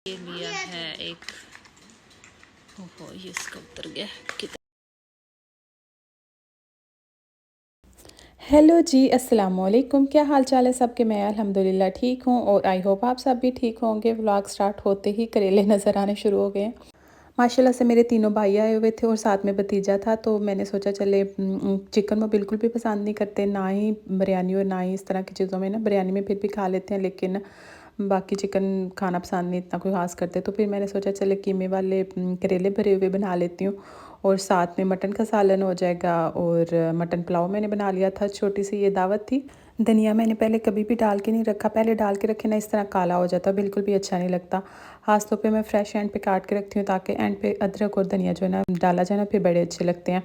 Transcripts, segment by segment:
ये लिया है एक। ओहो, ये इसका उतर गया कितना। हेलो जी, अस्सलाम वालेकुम। क्या हाल चाल है सबके? मैं अल्हम्दुलिल्लाह ठीक हूँ और आई होप आप सब भी ठीक होंगे। व्लॉग स्टार्ट होते ही करेले नज़र आने शुरू हो गए हैं। माशाल्लाह से मेरे तीनों भाई आए हुए थे और साथ में भतीजा था, तो मैंने सोचा चले चिकन वो बिल्कुल भी पसंद नहीं करते, ना ही बिरयानी और ना ही इस तरह की चीज़ों में ना। बिरयानी में फिर भी खा लेते हैं, लेकिन बाकी चिकन खाना पसंद नहीं इतना कोई ख़ास करते। तो फिर मैंने सोचा चले कीमे वाले करेले भरे हुए बना लेती हूँ और साथ में मटन का सालन हो जाएगा। और मटन पुलाव मैंने बना लिया था, छोटी सी ये दावत थी। धनिया मैंने पहले कभी भी डाल के नहीं रखा, पहले डाल के रखे ना इस तरह काला हो जाता, बिल्कुल भी अच्छा नहीं लगता। ख़ास तौर पे मैं फ्रेश एंड पे काट के रखती हूँ ताकि एंड पे अदरक और धनिया जो है ना डाला जाए ना, फिर बड़े अच्छे लगते हैं।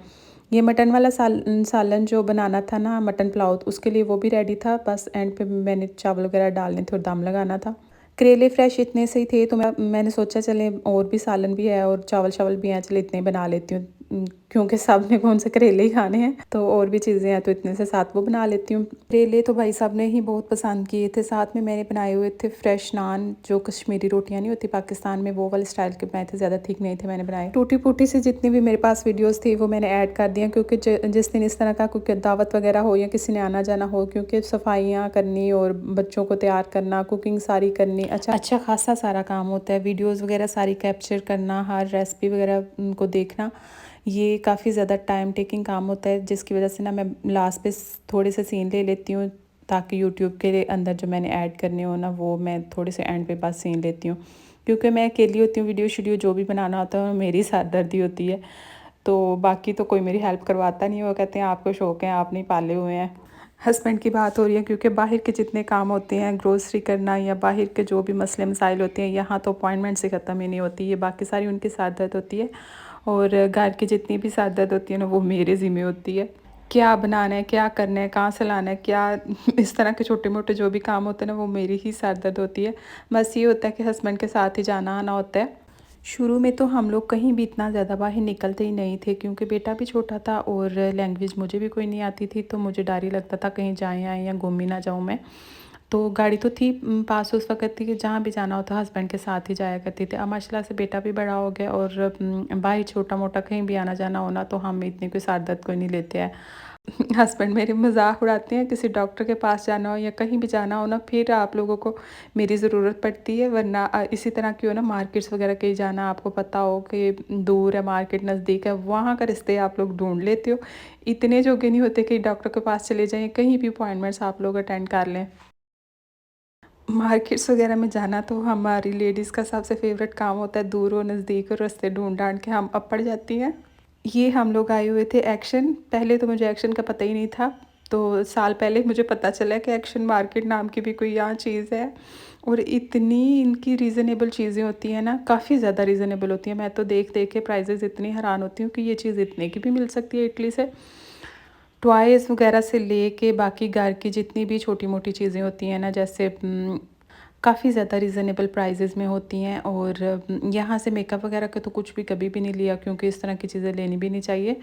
ये मटन वाला सालन जो बनाना था ना, मटन पुलाव, तो उसके लिए वो भी रेडी था। बस एंड पे मैंने चावल वगैरह डालने थे और दम लगाना था। करेले फ्रेश इतने से ही थे, तो मैंने सोचा चले और भी सालन भी है और चावल चावल भी हैं, चले इतने बना लेती हूँ। क्योंकि सब ने कौन से करेले ही खाने हैं, तो और भी चीज़ें हैं तो इतने से साथ वो बना लेती हूँ। करेले तो भाई साहब ने ही बहुत पसंद किए थे। साथ में मैंने बनाए हुए थे फ्रेश नान, जो कश्मीरी रोटियाँ नहीं होती पाकिस्तान में, वो वाले स्टाइल के बनाए थे, ज़्यादा ठीक नहीं थे मैंने बनाए। टूटी फूटी से जितनी भी मेरे पास वीडियोस थी वो मैंने ऐड कर दिया, क्योंकि जिस दिन इस तरह का कोई दावत वगैरह हो या किसी ने आना जाना हो, क्योंकि सफाइयाँ करनी और बच्चों को तैयार करना, कुकिंग सारी करनी, अच्छा खासा सारा काम होता है। वीडियोज़ वगैरह सारी कैप्चर करना, हर रेसिपी वगैरह को देखना, ये काफ़ी ज़्यादा टाइम टेकिंग काम होता है, जिसकी वजह से ना मैं लास्ट पे थोड़े से सीन ले लेती हूँ, ताकि यूट्यूब के अंदर जो मैंने ऐड करने हो ना, वो मैं थोड़े से एंड पे बस सीन लेती हूँ। क्योंकि मैं अकेली होती हूँ, वीडियो शीडियो जो भी बनाना होता है मेरी सरदर्दी होती है, तो बाकी तो कोई मेरी हेल्प करवाता नहीं है। वो कहते हैं आपको शौक़ है, आप नहीं पाले हुए हैं। हस्बैंड की बात हो रही है, क्योंकि बाहर के जितने काम होते हैं, ग्रोसरी करना या बाहर के जो भी मसले मसाइल होते हैं, यहाँ तो अपॉइंटमेंट से ख़त्म ही नहीं होती है। बाकी सारी उनकी साथ दर्द होती है और घर की जितनी भी साथ दर्द होती है ना, वो मेरे ज़िम्मे होती है। क्या बनाना है, क्या करना है, कहाँ से लाना है, क्या इस तरह के छोटे मोटे जो भी काम होते हैं ना, वो मेरी ही सर दर्द होती है। बस ये होता है कि हस्बैंड के साथ ही जाना आना होता है। शुरू में तो हम लोग कहीं भी इतना ज़्यादा बाहर निकलते ही नहीं थे, क्योंकि बेटा भी छोटा था और लैंग्वेज मुझे भी कोई नहीं आती थी, तो मुझे डर ही लगता था कहीं जाए आए या घूम ही ना जाऊँ मैं। तो गाड़ी तो थी पास उस वक़्त थी कि जहाँ भी जाना होता हस्बैंड के साथ ही जाया करती थी। अब माशाल्लाह से बेटा भी बड़ा हो गया और भाई छोटा-मोटा कहीं भी आना जाना होना, तो हम इतनी कोई सर दर्द कोई नहीं लेते हैं। हस्बैंड मेरे मज़ाक उड़ाते हैं, किसी डॉक्टर के पास जाना हो या कहीं भी जाना हो ना, फिर आप लोगों को मेरी ज़रूरत पड़ती है, वरना इसी तरह की हो ना, मार्केट्स वगैरह कहीं जाना, आपको पता हो कि दूर है मार्केट, नज़दीक है, वहाँ का रिश्ते आप लोग ढूँढ लेते हो। इतने जोगे नहीं होते कि डॉक्टर के पास चले जाएँ, कहीं भी अपॉइंटमेंट्स आप लोग अटेंड कर लें। मार्केट्स वगैरह में जाना तो हमारी लेडीज़ का सबसे फ़ेवरेट काम होता है। दूर हो नज़दीक हो, रास्ते ढूँढ-ढाँढ के हम अब पड़ जाती हैं। ये हम लोग आए हुए थे एक्शन। पहले तो मुझे एक्शन का पता ही नहीं था, तो साल पहले मुझे पता चला कि एक्शन मार्केट नाम की भी कोई यहाँ चीज़ है। और इतनी इनकी रीज़नेबल चीज़ें होती हैं ना, काफ़ी ज़्यादा रीज़नेबल होती हैं। मैं तो देख-देख के प्राइसेज़ इतनी हैरान होती हूँ कि ये चीज़ इतने की भी मिल सकती है इटली से। टॉयज़ वगैरह से लेके बाकी घर की जितनी भी छोटी-मोटी चीज़ें होती हैं ना, जैसे काफ़ी ज़्यादा रीज़नेबल प्राइसेस में होती हैं। और यहाँ से मेकअप वगैरह का तो कुछ भी कभी भी नहीं लिया, क्योंकि इस तरह की चीज़ें लेनी भी नहीं चाहिए।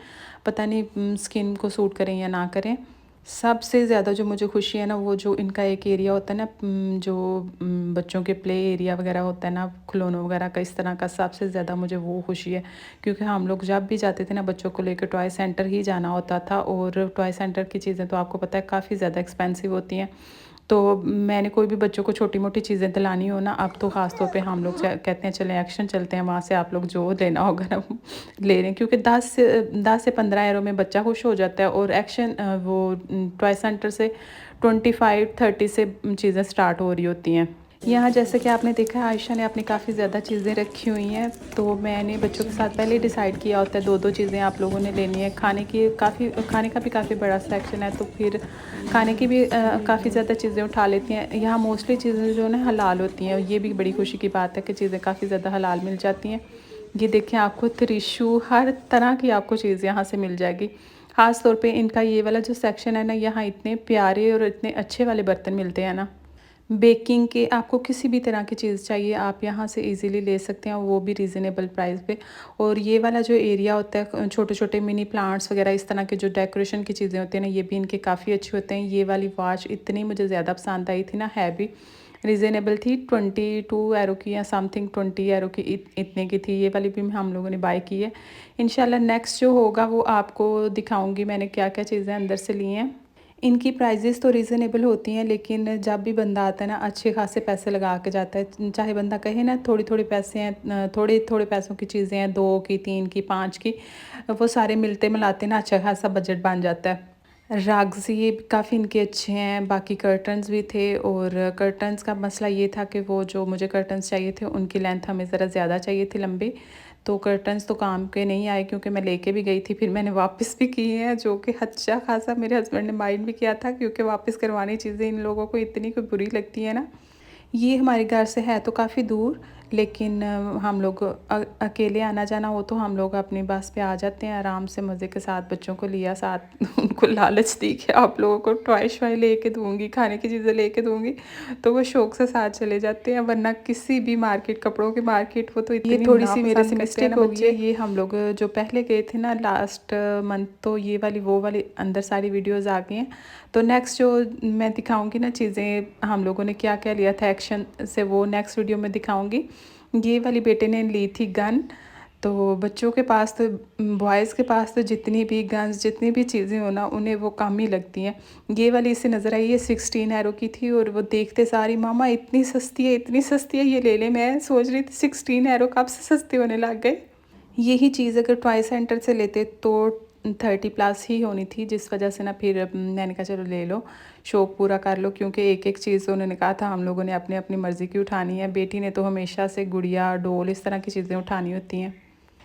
पता नहीं स्किन को सूट करें या ना करें। सबसे ज़्यादा जो मुझे खुशी है ना, वो जो इनका एक एरिया होता है ना, जो बच्चों के प्ले एरिया वगैरह होता है ना, खिलौनों वगैरह का, इस तरह का, सबसे ज़्यादा मुझे वो खुशी है। क्योंकि हम लोग जब भी जाते थे ना, बच्चों को लेकर टॉय सेंटर ही जाना होता था, और टॉय सेंटर की चीज़ें तो आपको पता है काफ़ी ज़्यादा एक्सपेंसिव होती हैं। तो मैंने कोई भी बच्चों को छोटी-मोटी चीज़ें दिलानी हो ना, अब तो ख़ास तौर पे हम लोग कहते हैं चलें एक्शन चलते हैं, वहाँ से आप लोग जो लेना होगा ना ले लें, क्योंकि 10 से 15 यूरो में बच्चा खुश हो जाता है। और एक्शन वो टॉय सेंटर से 25-30 से चीज़ें स्टार्ट हो रही होती हैं। यहाँ जैसे कि आपने देखा, आयशा ने अपनी काफ़ी ज़्यादा चीज़ें रखी हुई हैं, तो मैंने बच्चों के साथ पहले ही डिसाइड किया होता है 2-2 चीज़ें आप लोगों ने लेनी है। खाने का भी काफ़ी बड़ा सेक्शन है, तो फिर खाने की भी काफ़ी ज़्यादा चीज़ें उठा लेती हैं। यहाँ मोस्टली चीज़ें जो है ना हलाल होती हैं, ये भी बड़ी खुशी की बात है कि चीज़ें काफ़ी ज़्यादा हलाल मिल जाती हैं। ये देखें, आपको त्रिशू हर तरह की आपको चीज़ यहाँ से मिल जाएगी। ख़ास तौर पे इनका ये वाला जो सेक्शन है ना, यहाँ इतने प्यारे और इतने अच्छे वाले बर्तन मिलते हैं ना। बेकिंग के आपको किसी भी तरह की चीज़ चाहिए, आप यहाँ से इजीली ले सकते हैं, वो भी रीज़नेबल प्राइस पे। और ये वाला जो एरिया होता है, छोटे छोटे मिनी प्लांट्स वगैरह, इस तरह के जो डेकोरेशन की चीज़ें होती हैं ना, ये भी इनके काफ़ी अच्छे होते हैं। ये वाली वॉच इतनी मुझे ज़्यादा पसंद आई थी ना, है भी रीज़नेबल थी, 22 यूरो की या समथिंग 20 यूरो की इतने की थी। ये वाली भी हम लोगों ने बाय की है। इंशाल्लाह नेक्स्ट जो होगा वो आपको दिखाऊंगी मैंने क्या क्या चीज़ें अंदर से ली हैं। इनकी प्राइजेस तो रीज़नेबल होती हैं, लेकिन जब भी बंदा आता है ना अच्छे खासे पैसे लगा के जाता है। चाहे बंदा कहे ना थोड़ी थोड़ी पैसे हैं, थोड़े थोड़े पैसों की चीज़ें हैं, 2 की 3 की 5 की, वो सारे मिलते मिलाते ना अच्छा खासा बजट बन जाता है। राग्स ये काफ़ी इनके अच्छे हैं। बाकी कर्टन्स भी थे, और कर्टन्स का मसला ये था कि वो जो मुझे कर्टन्स चाहिए थे उनकी लेंथ हमें ज़रा ज़्यादा चाहिए थी, लंबी। तो कर्टन्स तो काम के नहीं आए, क्योंकि मैं लेके भी गई थी, फिर मैंने वापस भी किए हैं, जो कि अच्छा खासा मेरे हस्बैंड ने माइंड भी किया था, क्योंकि वापस करवानी चीज़ें इन लोगों को इतनी कोई बुरी लगती है ना। ये हमारे घर से है तो काफ़ी दूर, लेकिन हम लोग अकेले आना जाना हो तो हम लोग अपनी बस पे आ जाते हैं आराम से मज़े के साथ। बच्चों को लिया साथ, उनको लालच दी कि आप लोगों को टॉय शॉय लेके दूँगी, खाने की चीज़ें लेके दूँगी, तो वो शौक़ से साथ चले जाते हैं। वरना किसी भी मार्केट, कपड़ों की मार्केट, वो तो इतनी थोड़ी सी मेरे से मिस्टेक हो गई है। ये हम लोग जो पहले गए थे ना लास्ट मंथ, तो ये वाली वो वाली अंदर सारी वीडियोज़ आ गई हैं। तो नेक्स्ट जो मैं दिखाऊंगी ना चीज़ें हम लोगों ने क्या क्या लिया था एक्शन से, वो नेक्स्ट वीडियो में दिखाऊंगी। ये वाली बेटे ने ली थी गन। तो बच्चों के पास तो, बॉयज़ के पास तो जितनी भी गन्स, जितनी भी चीज़ें हो ना, उन्हें वो कम ही लगती हैं। ये वाली इसे नज़र आई है, 16 यूरो की थी, और वो देखते सारी मामा इतनी सस्ती है, इतनी सस्ती है, ये ले ले। मैं सोच रही थी 16 यूरो कब से सस्ते होने लग गए। यही चीज़ अगर टॉय सेंटर से लेते तो 30+ ही होनी थी, जिस वजह से ना फिर मैंने कहा चलो ले लो, शौक़ पूरा कर लो। क्योंकि एक एक चीज़ उन्होंने कहा था हम लोगों ने अपनी अपनी मर्ज़ी की उठानी है। बेटी ने तो हमेशा से गुड़िया, डोल, इस तरह की चीज़ें उठानी होती हैं।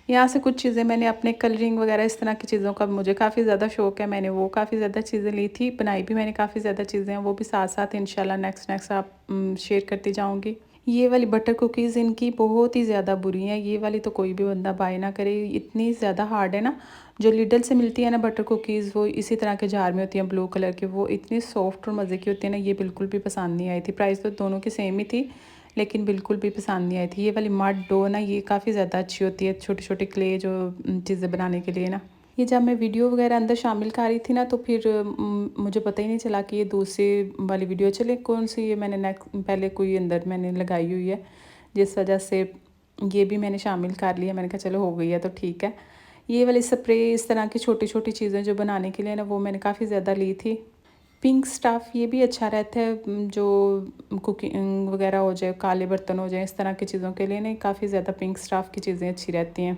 यहाँ से कुछ चीज़ें मैंने अपने कलरिंग वगैरह इस तरह की चीज़ों का मुझे काफ़ी ज़्यादा शौक़ है, मैंने वो काफ़ी ज़्यादा चीज़ें ली थी। बनाई भी मैंने काफ़ी ज़्यादा चीज़ें हैं, वो भी साथ साथ इंशाल्लाह नेक्स्ट आप शेयर करती जाऊँगी। ये वाली बटर कुकीज़ इनकी बहुत ही ज़्यादा बुरी हैं। ये वाली तो कोई भी बंदा बाय ना करे, इतनी ज़्यादा हार्ड है ना। जो लिडल से मिलती है ना बटर कुकीज़, वो इसी तरह के जार में होती हैं, ब्लू कलर की, वो इतनी सॉफ्ट और मज़े की होती है ना, ये बिल्कुल भी पसंद नहीं आई थी। प्राइस तो दोनों की सेम ही थी, लेकिन बिल्कुल भी पसंद नहीं आई थी। ये वाली मड डो ना, ये काफ़ी ज़्यादा अच्छी होती है छोटे छोटे क्ले जो चीज़ें बनाने के लिए ना। ये जब मैं वीडियो वगैरह अंदर शामिल कर रही थी ना, तो फिर मुझे पता ही नहीं चला कि ये दूसरी वाली वीडियो चले कौन सी, ये मैंने पहले कोई अंदर मैंने लगाई हुई है, जिस वजह से ये भी मैंने शामिल कर लिया। मैंने कहा चलो हो गई है तो ठीक है। ये वाली स्प्रे, इस तरह की छोटी छोटी चीज़ें जो बनाने के लिए ना, वो मैंने काफ़ी ज़्यादा ली थी। पिंक स्टफ़ ये भी अच्छा रहता है, जो कुकिंग वगैरह हो जाए, काले बर्तन हो जाए, इस तरह की चीज़ों के लिए नहीं, काफ़ी ज़्यादा पिंक स्टफ़ की चीज़ें अच्छी रहती हैं।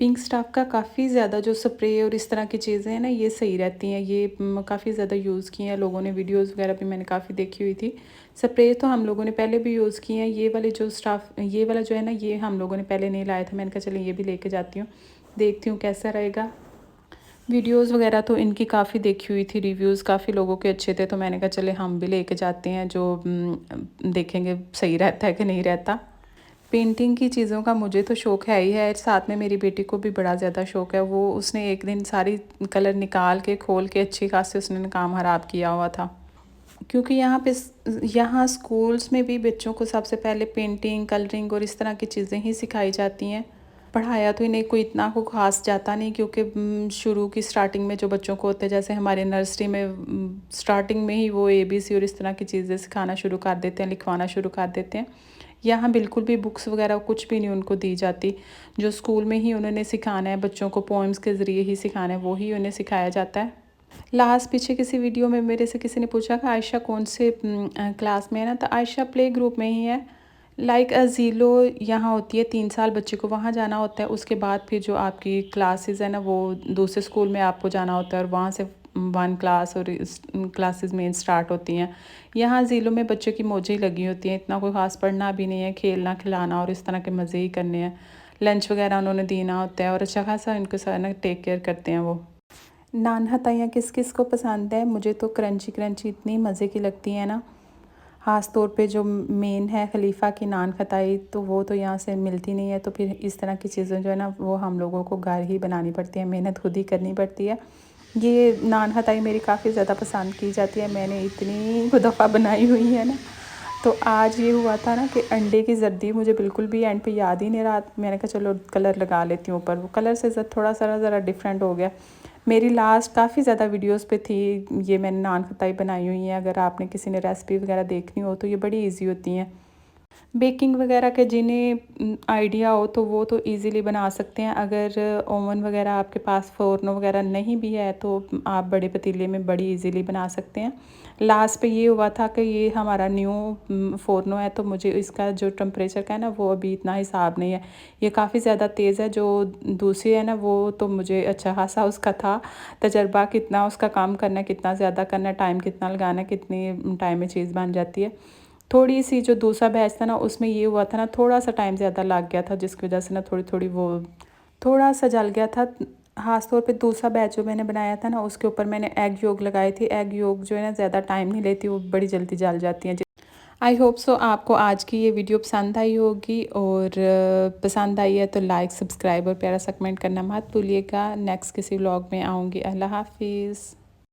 पिंक स्टफ़ का काफ़ी ज़्यादा जो स्प्रे और इस तरह की चीज़ें हैं ना, ये सही रहती हैं। ये काफ़ी ज़्यादा यूज़ किए हैं लोगों ने, वीडियोज़ वगैरह भी मैंने काफ़ी देखी हुई थी। स्प्रे तो हम लोगों ने पहले भी यूज़ किए हैं। ये वाले जो स्टफ़, ये वाला जो है ना, ये हम लोगों ने पहले नहीं लाया था। मैंने कहा चलो ये भी लेके जाती हूँ, देखती हूँ कैसा रहेगा। वीडियोज़ वगैरह तो इनकी काफ़ी देखी हुई थी, रिव्यूज़ काफ़ी लोगों के अच्छे थे, तो मैंने कहा चले हम भी लेके जाते हैं, जो देखेंगे सही रहता है कि नहीं रहता। पेंटिंग की चीज़ों का मुझे तो शौक़ है ही है, साथ में मेरी बेटी को भी बड़ा ज़्यादा शौक़ है। वो उसने एक दिन सारी कलर निकाल के खोल के अच्छी खासी उसने काम ख़राब किया हुआ था। क्योंकि यहाँ स्कूल्स में भी बच्चों को सबसे पहले पेंटिंग, कलरिंग और इस तरह की चीज़ें ही सिखाई जाती हैं। पढ़ाया तो इन्हें कोई इतना को ख़ास जाता नहीं, क्योंकि शुरू की स्टार्टिंग में जो बच्चों को होते हैं, जैसे हमारे नर्सरी में स्टार्टिंग में ही वो ABC और इस तरह की चीज़ें सिखाना शुरू कर देते हैं, लिखवाना शुरू कर देते हैं। यहाँ बिल्कुल भी बुक्स वगैरह कुछ भी नहीं उनको दी जाती। जो स्कूल में ही उन्होंने सिखाना है, बच्चों को पोएम्स के ज़रिए ही सिखाना है, वो ही उन्हें सिखाया जाता है। लास्ट पीछे किसी वीडियो में मेरे से किसी ने पूछा कि आयशा कौन से क्लास में है ना, तो आयशा प्ले ग्रुप में ही है। लाइक ज़ीलो यहाँ होती है, 3 साल बच्चे को वहाँ जाना होता है। उसके बाद फिर जो आपकी क्लासेस है ना, वो दूसरे स्कूल में आपको जाना होता है, और वहाँ से 1 क्लास और क्लासेस मेन स्टार्ट होती हैं। यहाँ ज़ीलो में बच्चों की मौजें ही लगी होती हैं, इतना कोई ख़ास पढ़ना भी नहीं है, खेलना खिलाना और इस तरह के मज़े ही करने हैं। लंच वगैरह उन्होंने देना होता है, और अच्छा खासा इनको सारा ना टेक केयर करते हैं वो। नान हताइयाँ किस किस को पसंद है? मुझे तो क्रंची क्रंची इतनी मज़े की लगती है ना। ख़ास तौर पे जो मेन है खलीफा की नान खताई, तो वो तो यहाँ से मिलती नहीं है। तो फिर इस तरह की चीज़ें जो है ना, वो हम लोगों को घर ही बनानी पड़ती है, मेहनत खुद ही करनी पड़ती है। ये नान खताई मेरी काफ़ी ज़्यादा पसंद की जाती है, मैंने इतनी दफ़ा बनाई हुई है ना। तो आज ये हुआ था ना कि अंडे की जर्दी मुझे बिल्कुल भी एंड पे याद ही नहीं रहा। मैंने कहा चलो कलर लगा लेती हूँ ऊपर, वो कलर से थोड़ा सा ज़रा डिफरेंट हो गया। मेरी लास्ट काफ़ी ज़्यादा वीडियोस पे थी, ये मैंने नान खताई बनाई हुई है। अगर आपने किसी ने रेसिपी वगैरह देखनी हो तो ये बड़ी इजी होती हैं। बेकिंग वगैरह के जिन्हें आइडिया हो तो वो तो इजीली बना सकते हैं। अगर ओवन वगैरह आपके पास, फ़ोरनो वगैरह नहीं भी है तो आप बड़े पतीले में बड़ी इजीली बना सकते हैं। लास्ट पे ये हुआ था कि ये हमारा न्यू फ़ोरनो है, तो मुझे इसका जो टेम्परेचर का है ना वो अभी इतना हिसाब नहीं है। ये काफ़ी ज़्यादा तेज़ है। जो दूसरी है ना वो तो मुझे अच्छा खासा उसका था तजर्बा, कितना उसका काम करना है, कितना ज़्यादा करना है, टाइम कितना लगाना है, कितनी टाइम में चीज़ बन जाती है। थोड़ी सी जो दूसरा बैच था ना उसमें ये हुआ था ना, थोड़ा सा टाइम ज़्यादा लग गया था, जिसकी वजह से ना थोड़ी थोड़ी वो थोड़ा सा जल गया था। ख़ास तौर पे दूसरा बैच जो मैंने बनाया था ना उसके ऊपर मैंने एग योग लगाई थी। एग योग जो है ना ज़्यादा टाइम नहीं लेती, वो बड़ी जल्दी जल जाती हैं। आई होप सो आपको आज की ये वीडियो पसंद आई होगी, और पसंद आई है तो लाइक, सब्सक्राइब और प्यारा सा कमेंट करना मत भूलिएगा। नेक्स्ट किसी व्लॉग में आऊँगी। अल्लाह हाफिज़।